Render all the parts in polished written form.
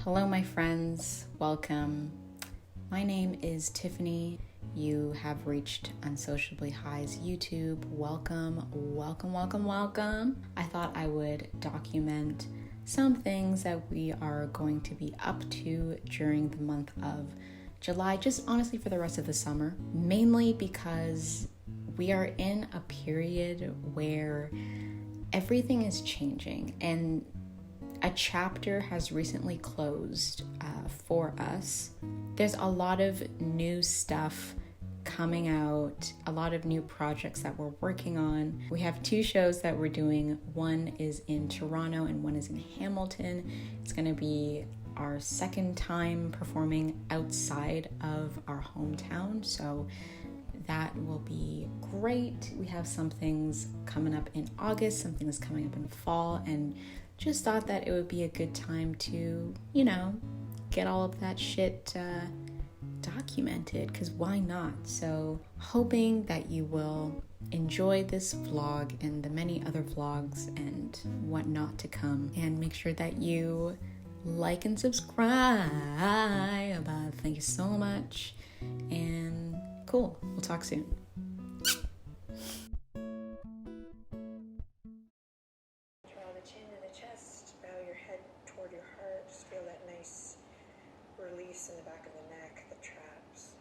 Hello, my friends. Welcome. My name is Tiffany. You have reached Unsociably High's YouTube. Welcome. I thought I would document some things that we are going to be up to during the month of July, just honestly for the rest of the summer, mainly because we are in a period where everything is changing and a chapter has recently closed for us. There's a lot of new stuff coming out, a lot of new projects that we're working on. We have 2 shows that we're doing. One is in Toronto and one is in Hamilton. It's going to be our second time performing outside of our hometown, so that will be great. We have some things coming up in August, some things coming up in fall, and just thought that it would be a good time to, get all of that shit documented, because why not? So hoping that you will enjoy this vlog and the many other vlogs and whatnot to come, and make sure that you like and subscribe. Thank you so much, and cool, we'll talk soon. Draw the chin and the chest, bow your head toward your heart, just feel that nice release in the back of the neck, the traps.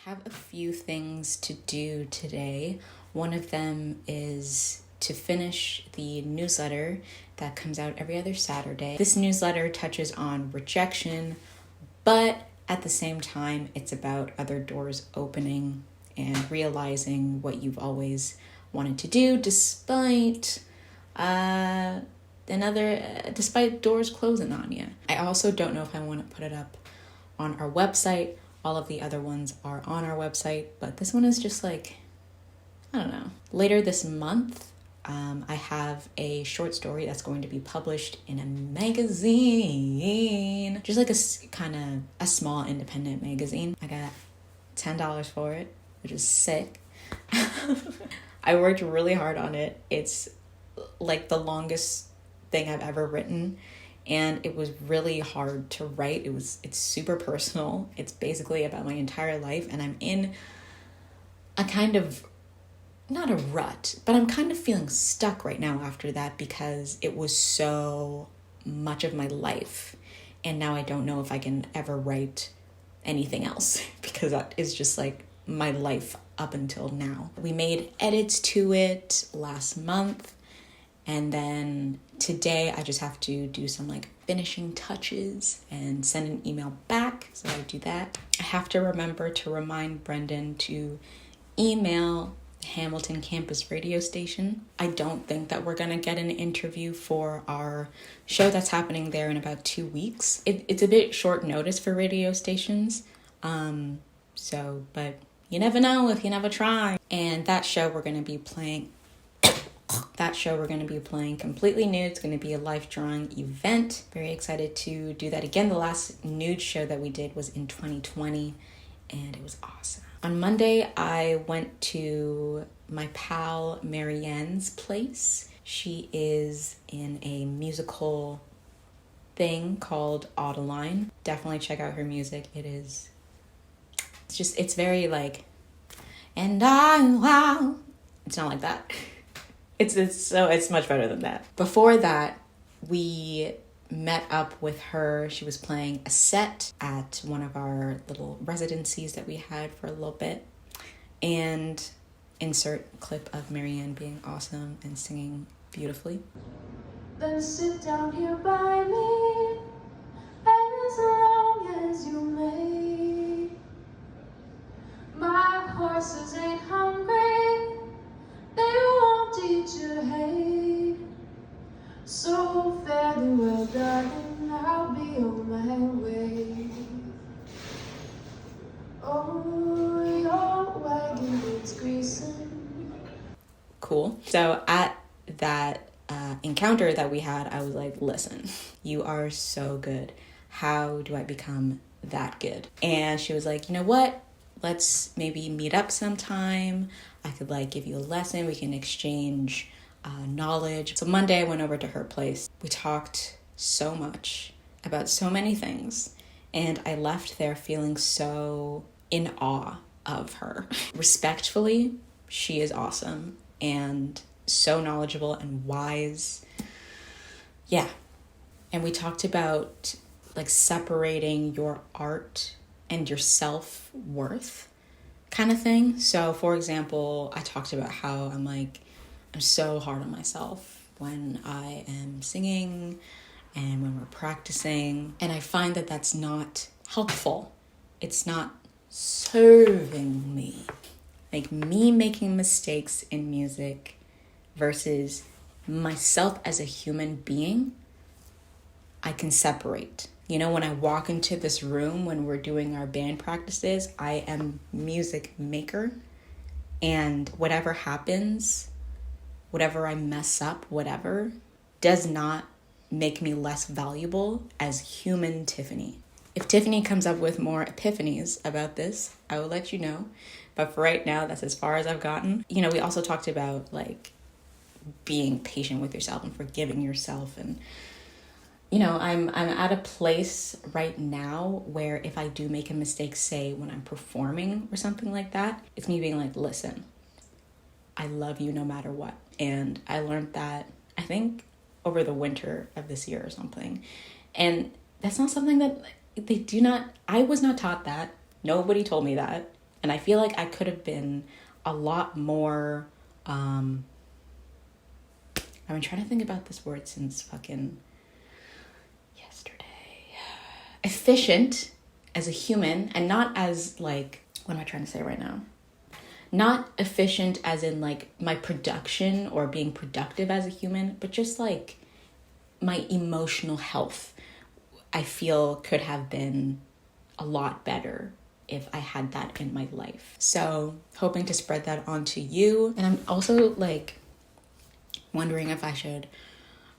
Have a few things to do today. One of them is to finish the newsletter that comes out every other Saturday. This newsletter touches on rejection, but at the same time, it's about other doors opening and realizing what you've always wanted to do despite doors closing on you. I also don't know if I want to put it up on our website. All of the other ones are on our website, but this one is just like, I don't know. Later this month, I have a short story that's going to be published in a magazine, just like a small independent magazine. I got $10 for it, which is sick. I worked really hard on it. It's like the longest thing I've ever written. And it was really hard to write. It's super personal. It's basically about my entire life. And I'm in a kind of, not a rut, but I'm kind of feeling stuck right now after that because it was so much of my life. And now I don't know if I can ever write anything else because that is just like my life up until now. We made edits to it last month. And then today I just have to do some finishing touches and send an email back. So I do that. I have to remember to remind Brendan to email Hamilton campus radio station. I don't think that we're going to get an interview for our show that's happening there in about 2 weeks. It's a bit short notice for radio stations. But you never know if you never try. And that show we're going to be playing That show we're going to be playing completely nude. It's going to be a life drawing event. Very excited to do that again. The last nude show that we did was in 2020 and it was awesome. On Monday, I went to my pal Marianne's place. She is in a musical thing called Autoline. Definitely check out her music. It's very like, and wow. It's not like that. It's much better than that. Before that, we met up with her. She was playing a set at one of our little residencies that we had for a little bit. And insert clip of Marianne being awesome and singing beautifully. Then sit down here by me as long as you may. My horses ain't hungry, they won't eat your hay. So fare thee well, darling, I'll be on my way. Oh, your wagon needs greasing. Cool. So at that encounter that we had, I was like, listen, you are so good. How do I become that good? And she was like, you know what? Let's maybe meet up sometime. I could like give you a lesson. We can exchange knowledge. So Monday I went over to her place. We talked so much about so many things. And I left there feeling so in awe of her. Respectfully, she is awesome and so knowledgeable and wise. Yeah. And we talked about like separating your art and your self-worth kind of thing. So for example, I talked about how I'm so hard on myself when I am singing and when we're practicing. And I find that that's not helpful. It's not serving me. Like me making mistakes in music versus myself as a human being, I can separate. You know, when I walk into this room, when we're doing our band practices, I am music maker. And whatever happens, whatever I mess up, whatever, does not make me less valuable as human Tiffany. If Tiffany comes up with more epiphanies about this, I will let you know. But for right now, that's as far as I've gotten. You know, we also talked about like being patient with yourself and forgiving yourself. And, you know, I'm at a place right now where if I do make a mistake, say when I'm performing or something like that, it's me being like, listen, I love you no matter what. And I learned that, I think, over the winter of this year or something. And that's not something that I was not taught that. Nobody told me that. And I feel like I could have been a lot more, I've been trying to think about this word since fucking yesterday. Efficient as a human, and not as like, what am I trying to say right now? Not efficient as in like my production or being productive as a human, but just like my emotional health, I feel could have been a lot better if I had that in my life. So hoping to spread that onto you. And I'm also like wondering if I should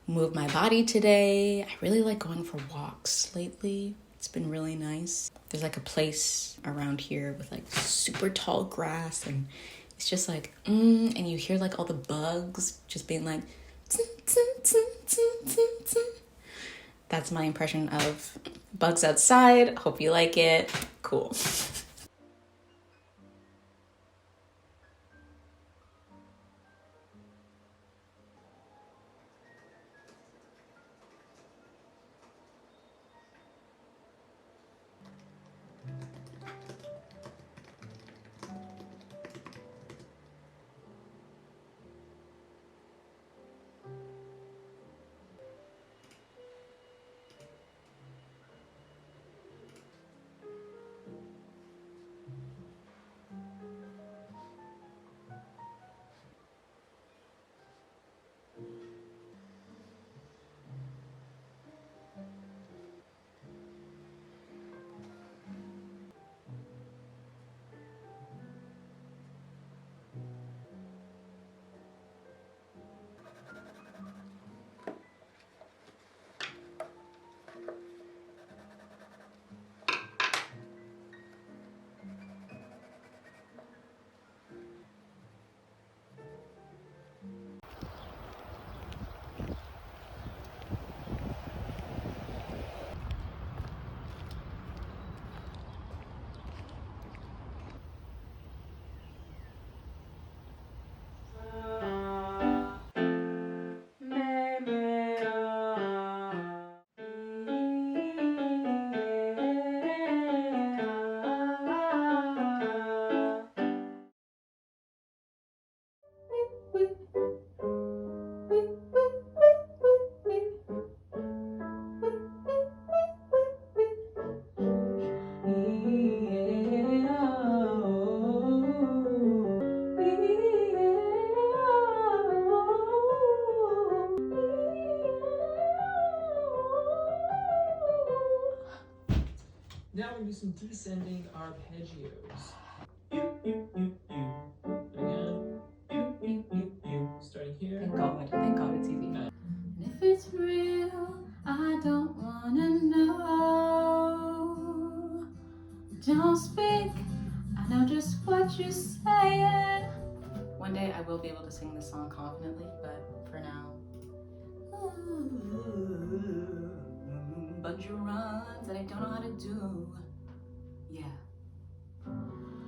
move my body today. I really like going for walks lately. It's been really nice. There's like a place around here with like super tall grass, and it's just like, and you hear like all the bugs just being like, tsum, tsum, tsum, tsum, tsum, tsum. That's my impression of bugs outside. Hope you like it. Cool. do some descending arpeggios. Again. Starting here. Thank God it's easy. And if it's real, I don't wanna know. Don't speak, I know just what you're saying. One day I will be able to sing this song confidently, but for now. Bunch of runs that I don't know how to do. Yeah.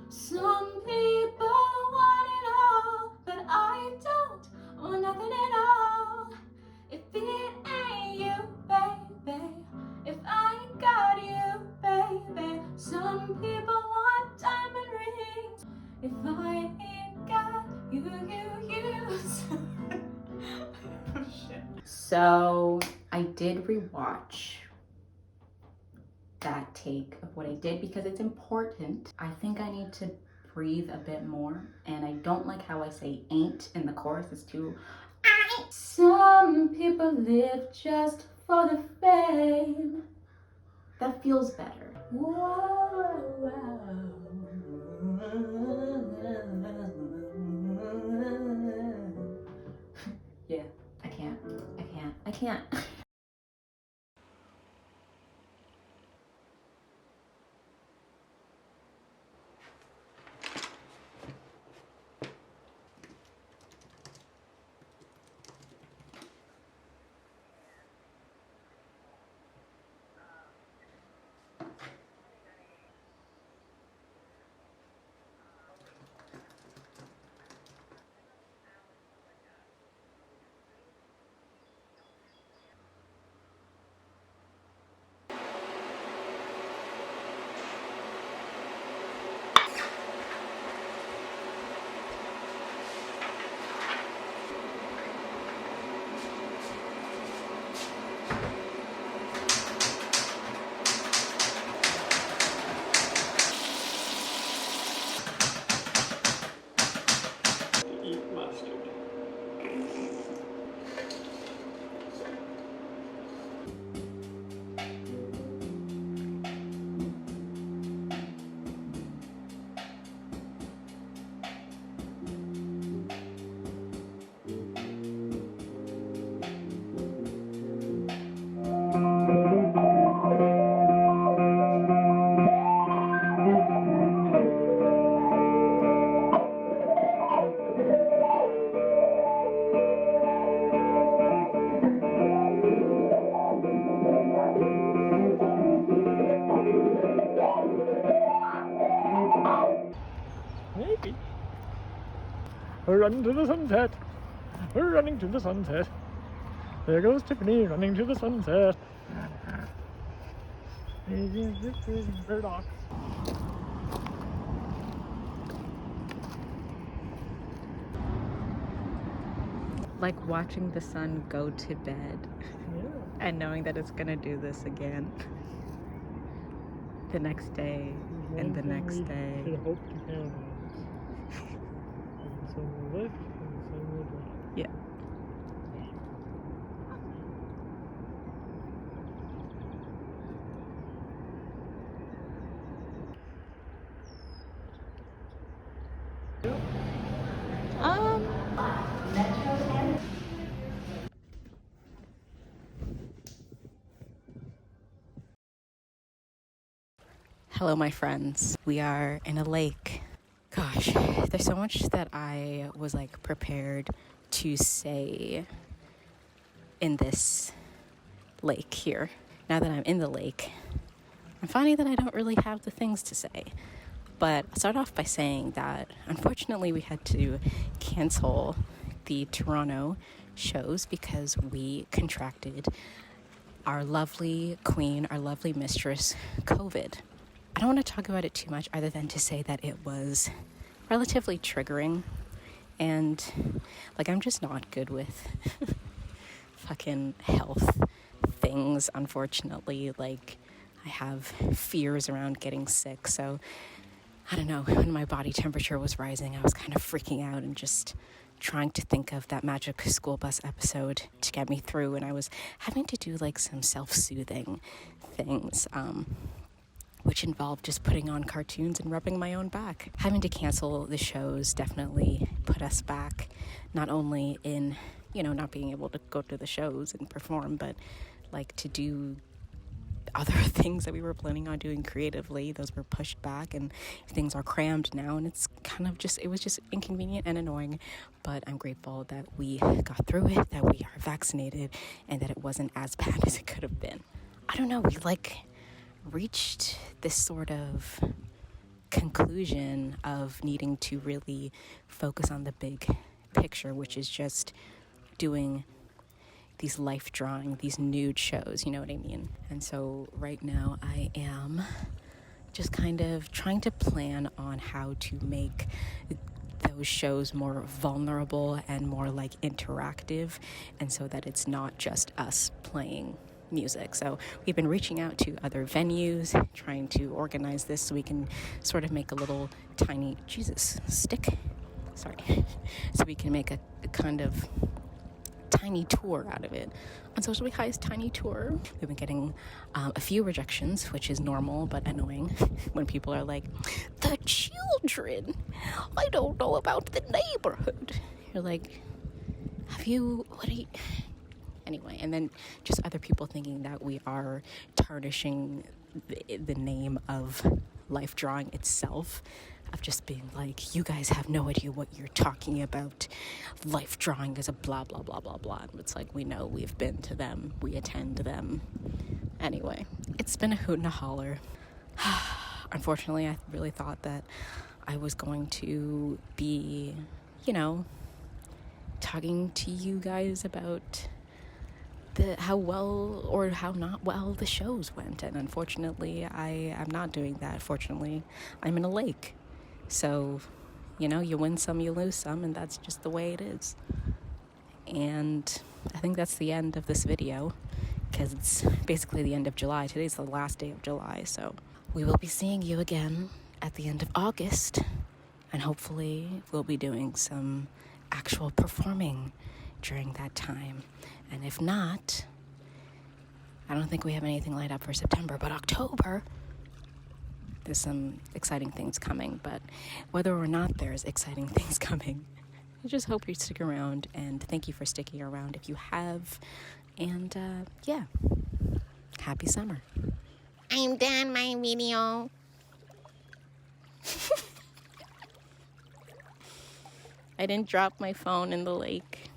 Some people want it all, but I don't want nothing at all. If it ain't you, baby, if I ain't got you, baby. Some people want diamond rings. If I ain't got you. So I did rewatch that take of what I did because it's important. I think I need to breathe a bit more, and I don't like how I say ain't in the chorus. It's too Some people live just for the fame. that feels better. Yeah, I can't. Eat mustard. Maybe. We're running to the sunset. We're running to the sunset. There goes Tiffany running to the sunset. Murdoch. Like watching the sun go to bed Yeah. and knowing that it's gonna do this again the next day and the next day. Should hope to count on. And the sun will lift and the sun will drop. Yeah. Hello, my friends. We are in a lake. Gosh, there's so much that I was like prepared to say in this lake here. Now that I'm in the lake, I'm finding that I don't really have the things to say. But I'll start off by saying that unfortunately we had to cancel the Toronto shows because we contracted our lovely queen, our lovely mistress, COVID. I don't want to talk about it too much other than to say that it was relatively triggering, and like I'm just not good with fucking health things, unfortunately. Like I have fears around getting sick, so I don't know, when my body temperature was rising, I was kind of freaking out and just trying to think of that Magic School Bus episode to get me through, and I was having to do like some self-soothing things, which involved just putting on cartoons and rubbing my own back. Having to cancel the shows definitely put us back, not only in, not being able to go to the shows and perform, but like to do other things that we were planning on doing creatively. Those were pushed back, and things are crammed now, and it's kind of it was just inconvenient and annoying. But I'm grateful that we got through it, that we are vaccinated, and that it wasn't as bad as it could have been. I don't know, we reached this sort of conclusion of needing to really focus on the big picture, which is just doing these life drawing, these nude shows, you know what I mean? And so right now I am just kind of trying to plan on how to make those shows more vulnerable and more interactive, and so that it's not just us playing music. So we've been reaching out to other venues, trying to organize this so we can sort of make a little tiny, so we can make a kind of tiny tour out of it. Unsociably High's tiny tour. We've been getting a few rejections, which is normal but annoying when people are like, the children, I don't know about the neighborhood. You're like, anyway, and then just other people thinking that we are tarnishing the name of life drawing itself, of just being like, you guys have no idea what you're talking about. Life drawing is a blah, blah, blah, blah, blah. And it's like, we know, we've been to them, we attend them. Anyway, it's been a hoot and a holler. Unfortunately, I really thought that I was going to be, talking to you guys about how well or how not well the shows went. And unfortunately, I am not doing that. Fortunately, I'm in a lake. So, you win some, you lose some, and that's just the way it is. And I think that's the end of this video, because it's basically the end of July. Today's the last day of July, so we will be seeing you again at the end of August, and hopefully we'll be doing some actual performing during that time. And if not, I don't think we have anything lined up for September, but October, there's some exciting things coming. But whether or not there's exciting things coming, I just hope you stick around, and thank you for sticking around if you have. And happy summer. I'm done my video. I didn't drop my phone in the lake.